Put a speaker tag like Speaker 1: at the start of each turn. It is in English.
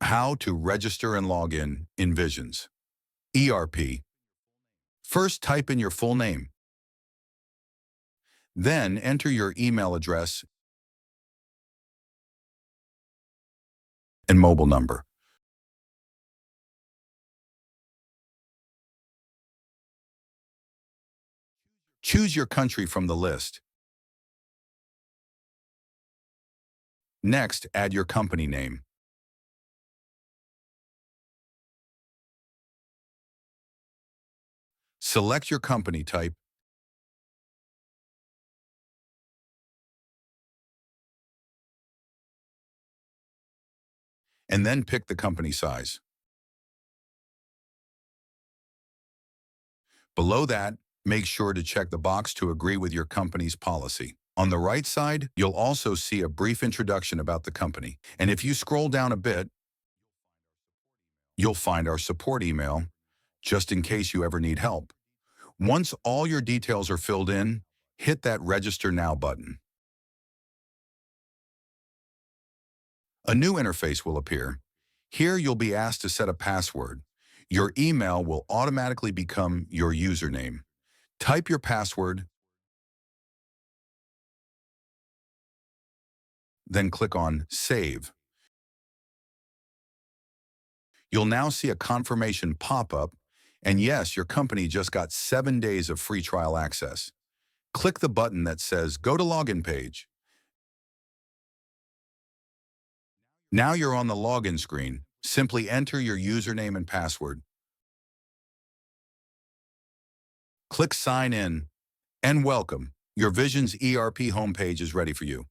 Speaker 1: How to register and log in Visions ERP. First, type in your full name. Then enter your email address and mobile number. Choose your country from the list. Next, add your company name. Select your company type and then pick the company size. Below that, make sure to check the box to agree with your company's policy. On the right side, you'll also see a brief introduction about the company. And if you scroll down a bit, you'll find our support email, just in case you ever need help. Once all your details are filled in, hit that Register Now button. A new interface will appear. Here you'll be asked to set a password. Your email will automatically become your username. Type your password, then click on Save. You'll now see a confirmation pop up, and yes, your company just got 7 days of free trial access. Click the button that says Go to Login page. Now you're on the login screen. Simply enter your username and password. Click Sign In, and welcome. Your Visions ERP homepage is ready for you.